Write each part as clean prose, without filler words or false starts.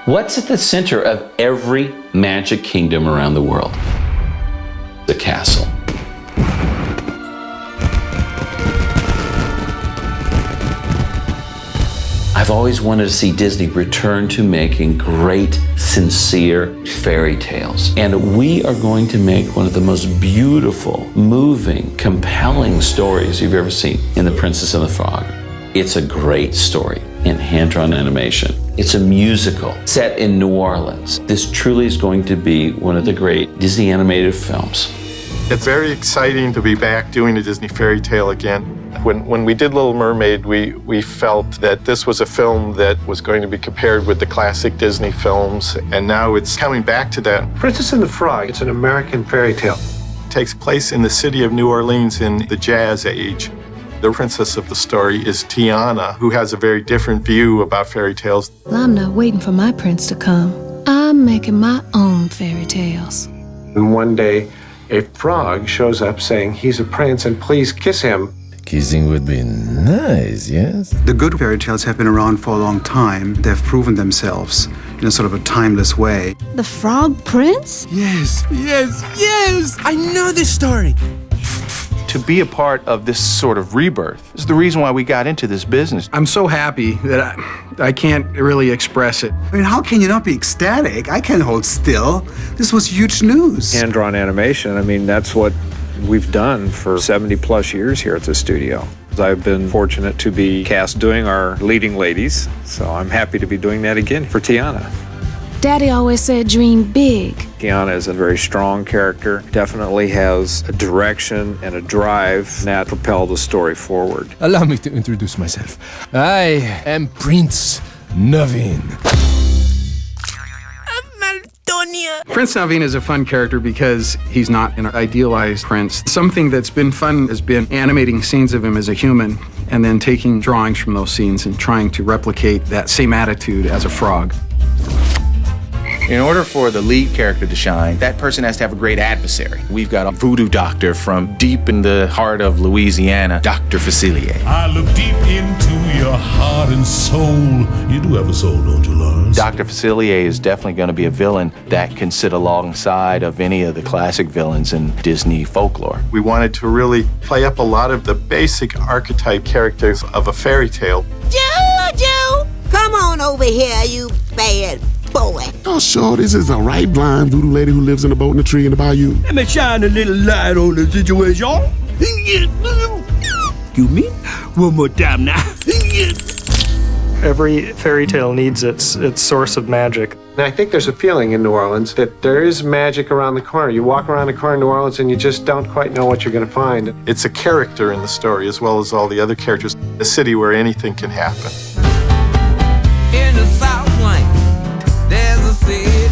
What's at the center of every magic kingdom around the world? The castle. I've always wanted to see Disney return to making great, sincere fairy tales. And we are going to make one of the most beautiful, moving, compelling stories you've ever seen in The Princess and the Frog. It's a great story in hand-drawn animation. It's a musical set in New Orleans. This truly is going to be one of the great Disney animated films. It's very exciting to be back doing a Disney fairy tale again. When we did Little Mermaid, we felt that this was a film that was going to be compared with the classic Disney films, and now it's coming back to that. Princess and the Frog, it's an American fairy tale. It takes place in the city of New Orleans in the Jazz Age. The princess of the story is Tiana, who has a very different view about fairy tales. I'm not waiting for my prince to come. I'm making my own fairy tales. And one day, a frog shows up saying he's a prince and please kiss him. Kissing would be nice, yes? The good fairy tales have been around for a long time. They've proven themselves in a sort of a timeless way. The Frog Prince? Yes, yes, yes! I know this story. To be a part of this sort of rebirth is the reason why we got into this business. I'm so happy that I can't really express it. I mean, how can you not be ecstatic? I can't hold still. This was huge news. Hand-drawn animation, I mean, that's what we've done for 70 plus years here at the studio. I've been fortunate to be cast doing our leading ladies, so I'm happy to be doing that again for Tiana. Daddy always said dream big. Tiana is a very strong character, definitely has a direction and a drive that propel the story forward. Allow me to introduce myself. I am Prince Naveen. Prince Naveen is a fun character because he's not an idealized prince. Something that's been fun has been animating scenes of him as a human and then taking drawings from those scenes and trying to replicate that same attitude as a frog. In order for the lead character to shine, that person has to have a great adversary. We've got a voodoo doctor from deep in the heart of Louisiana, Dr. Facilier. I look deep into your heart and soul. You do have a soul, don't you, Lawrence? Dr. Facilier is definitely going to be a villain that can sit alongside of any of the classic villains in Disney folklore. We wanted to really play up a lot of the basic archetype characters of a fairy tale. Jojo, come on over here, you bad boy. Oh, sure, this is a right blind voodoo lady who lives in a boat in a tree in the bayou. Let me shine a little light on the situation. You me? One more time now. Every fairy tale needs its source of magic. And I think there's a feeling in New Orleans that there is magic around the corner. You walk around the corner in New Orleans and you just don't quite know what you're going to find. It's a character in the story as well as all the other characters. A city where anything can happen. In the South Lane, there's a city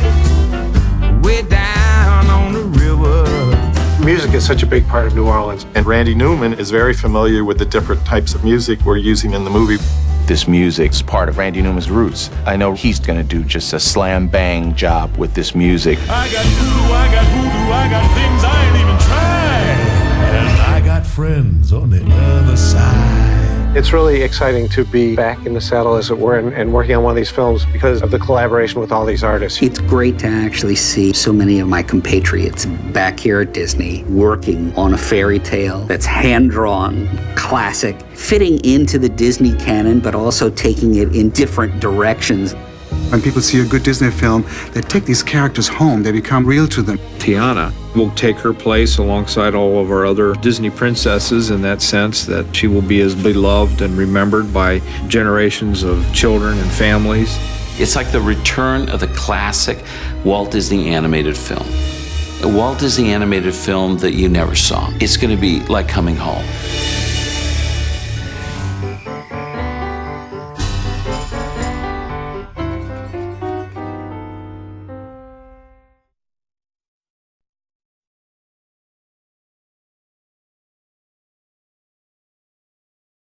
way down on the river. Music is such a big part of New Orleans. And Randy Newman is very familiar with the different types of music we're using in the movie. This music's part of Randy Newman's roots. I know he's gonna do just a slam bang job with this music. I got voodoo, I got hoodoo, I got things I ain't even tried. And I got friends on the other side. It's really exciting to be back in the saddle, as it were, and working on one of these films because of the collaboration with all these artists. It's great to actually see so many of my compatriots back here at Disney working on a fairy tale that's hand-drawn, classic, fitting into the Disney canon, but also taking it in different directions. When people see a good Disney film, they take these characters home, they become real to them. Tiana will take her place alongside all of our other Disney princesses in that sense that she will be as beloved and remembered by generations of children and families. It's like the return of the classic Walt Disney animated film. A Walt Disney animated film that you never saw. It's going to be like coming home.